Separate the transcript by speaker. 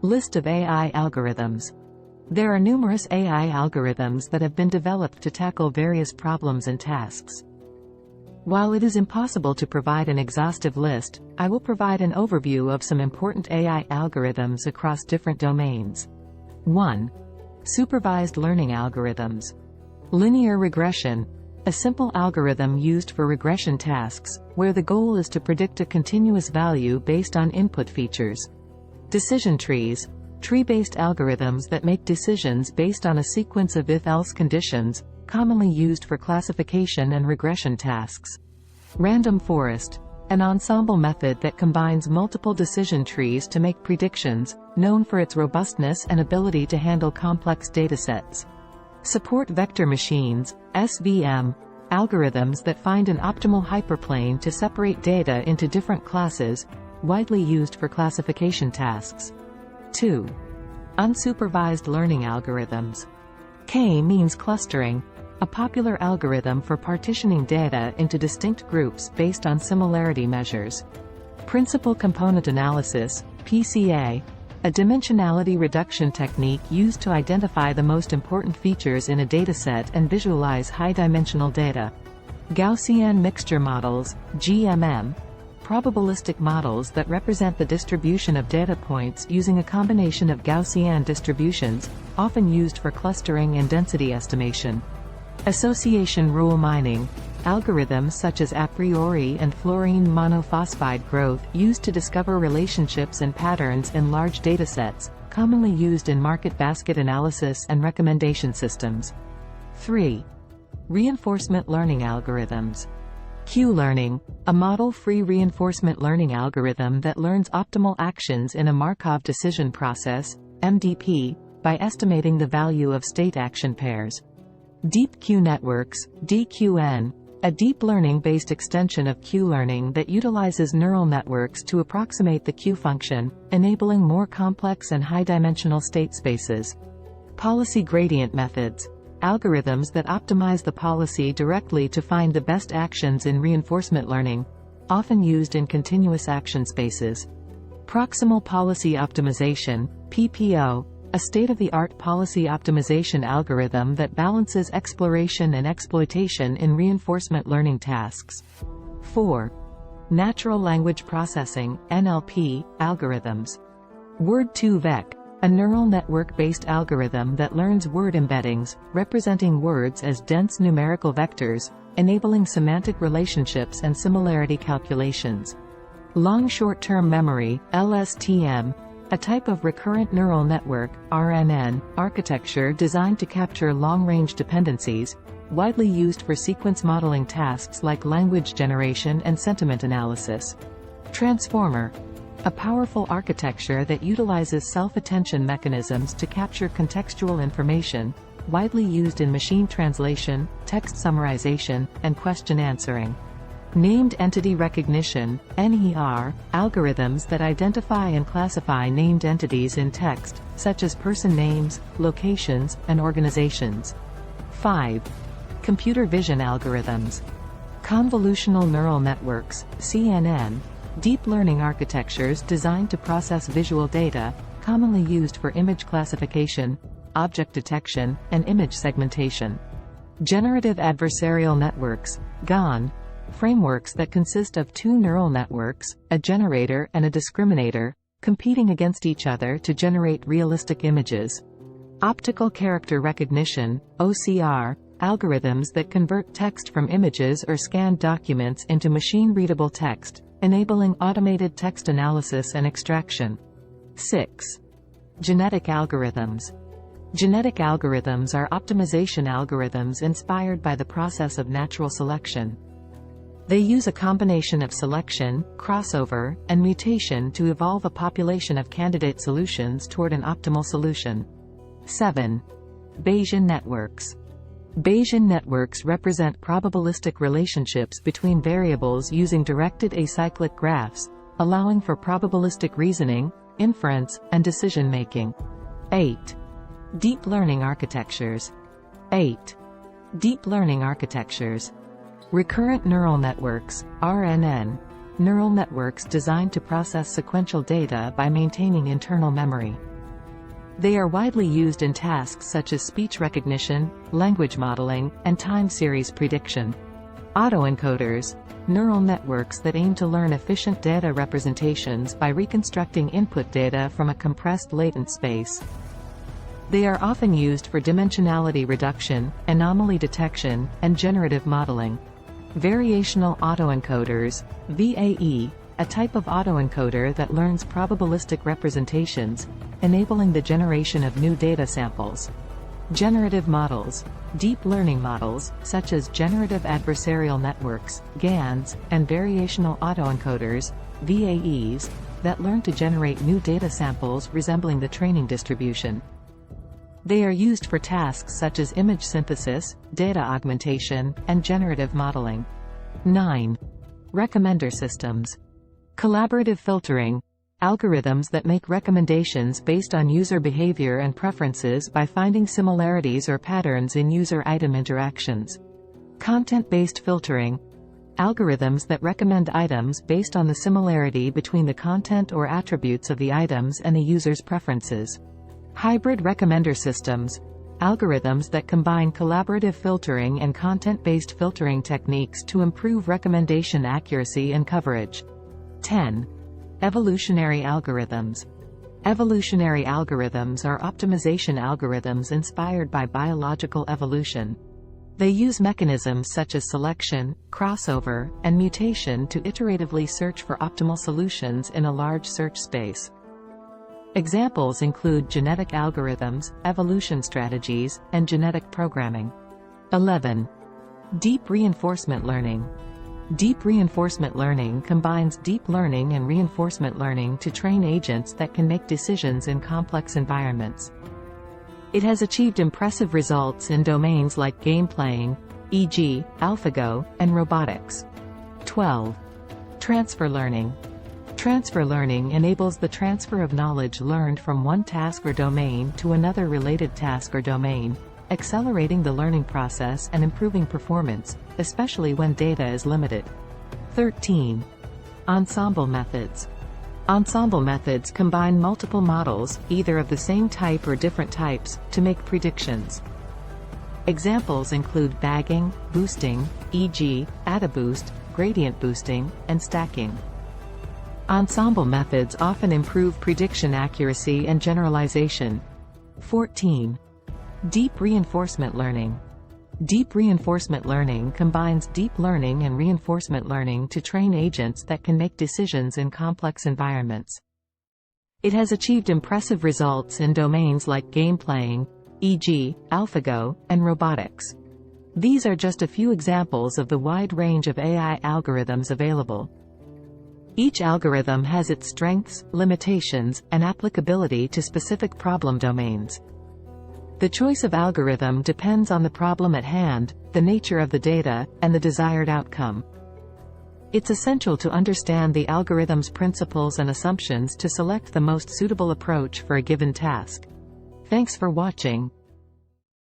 Speaker 1: List of AI algorithms. There are numerous AI algorithms that have been developed to tackle various problems and tasks. While it is impossible to provide an exhaustive list, I will provide an overview of some important AI algorithms across different domains. 1. Supervised learning algorithms. Linear regression. A simple algorithm used for regression tasks, where the goal is to predict a continuous value based on input features. Decision trees. Tree-based algorithms that make decisions based on a sequence of if-else conditions, commonly used for classification and regression tasks. Random forest. An ensemble method that combines multiple decision trees to make predictions, known for its robustness and ability to handle complex datasets. Support vector machines, SVM, algorithms that find an optimal hyperplane to separate data into different classes, widely used for classification tasks. 2. Unsupervised learning algorithms. K means clustering, a popular algorithm for partitioning data into distinct groups based on similarity measures. Principal component analysis, PCA, a dimensionality reduction technique used to identify the most important features in a dataset and visualize high-dimensional data. Gaussian mixture models, GMM, probabilistic models that represent the distribution of data points using a combination of Gaussian distributions, often used for clustering and density estimation. Association rule mining, algorithms such as a priori and fluorine monophosphide growth used to discover relationships and patterns in large datasets, commonly used in market basket analysis and recommendation systems. 3. Reinforcement learning algorithms. Q-learning, a model-free reinforcement learning algorithm that learns optimal actions in a Markov decision process, MDP, by estimating the value of state action pairs. Deep Q networks, DQN, a deep learning-based extension of Q-learning that utilizes neural networks to approximate the Q function, enabling more complex and high-dimensional state spaces. Policy gradient methods, algorithms that optimize the policy directly to find the best actions in reinforcement learning, often used in continuous action spaces. Proximal policy optimization, PPO, a state-of-the-art policy optimization algorithm that balances exploration and exploitation in reinforcement learning tasks. 4. Natural language processing, NLP, algorithms. Word2Vec, a neural network-based algorithm that learns word embeddings, representing words as dense numerical vectors, enabling semantic relationships and similarity calculations. Long short-term memory, LSTM, a type of recurrent neural network, RNN, architecture designed to capture long-range dependencies, widely used for sequence modeling tasks like language generation and sentiment analysis. Transformer, a powerful architecture that utilizes self-attention mechanisms to capture contextual information, widely used in machine translation, text summarization, and question answering. Named entity recognition, NER, algorithms that identify and classify named entities in text, such as person names, locations, and organizations. 5. Computer vision algorithms. Convolutional neural networks, CNN, deep learning architectures designed to process visual data, commonly used for image classification, object detection, and image segmentation. Generative adversarial networks, GAN, frameworks that consist of two neural networks, a generator and a discriminator, competing against each other to generate realistic images. Optical character recognition, OCR, algorithms that convert text from images or scanned documents into machine-readable text, enabling automated text analysis and extraction. 6. Genetic algorithms. Genetic algorithms are optimization algorithms inspired by the process of natural selection. They use a combination of selection, crossover, and mutation to evolve a population of candidate solutions toward an optimal solution. 7. Bayesian networks. Bayesian networks represent probabilistic relationships between variables using directed acyclic graphs, allowing for probabilistic reasoning, inference, and decision-making. 8. Deep learning architectures. 8. Deep learning architectures. Recurrent neural networks, RNN, neural networks designed to process sequential data by maintaining internal memory. They are widely used in tasks such as speech recognition, language modeling, and time series prediction. Autoencoders, neural networks that aim to learn efficient data representations by reconstructing input data from a compressed latent space. They are often used for dimensionality reduction, anomaly detection, and generative modeling. Variational autoencoders, VAE, a type of autoencoder that learns probabilistic representations, enabling the generation of new data samples. Generative models, deep learning models, such as generative adversarial networks, GANs, and variational autoencoders, VAEs, that learn to generate new data samples resembling the training distribution. They are used for tasks such as image synthesis, data augmentation, and generative modeling. 9. Recommender systems. Collaborative filtering, algorithms that make recommendations based on user behavior and preferences by finding similarities or patterns in user-item interactions. Content-based filtering, algorithms that recommend items based on the similarity between the content or attributes of the items and the user's preferences. Hybrid recommender systems, algorithms that combine collaborative filtering and content-based filtering techniques to improve recommendation accuracy and coverage. 10. Evolutionary algorithms. Evolutionary algorithms are optimization algorithms inspired by biological evolution. They use mechanisms such as selection, crossover, and mutation to iteratively search for optimal solutions in a large search space. Examples include genetic algorithms, evolution strategies, and genetic programming. 11. Deep reinforcement learning. Deep reinforcement learning combines deep learning and reinforcement learning to train agents that can make decisions in complex environments. It has achieved impressive results in domains like game playing, e.g., AlphaGo, and robotics. 12. Transfer learning. Transfer learning enables the transfer of knowledge learned from one task or domain to another related task or domain, accelerating the learning process and improving performance, especially when data is limited. 13. Ensemble methods. Ensemble methods combine multiple models, either of the same type or different types, to make predictions. Examples include bagging, boosting, e.g., AdaBoost, gradient boosting, and stacking. Ensemble methods often improve prediction accuracy and generalization. 14. Deep reinforcement learning. Deep reinforcement learning combines deep learning and reinforcement learning to train agents that can make decisions in complex environments. It has achieved impressive results in domains like game playing, e.g., AlphaGo, and robotics. These are just a few examples of the wide range of AI algorithms available. Each algorithm has its strengths, limitations, and applicability to specific problem domains. The choice of algorithm depends on the problem at hand, the nature of the data, and the desired outcome. It's essential to understand the algorithm's principles and assumptions to select the most suitable approach for a given task. Thanks for watching.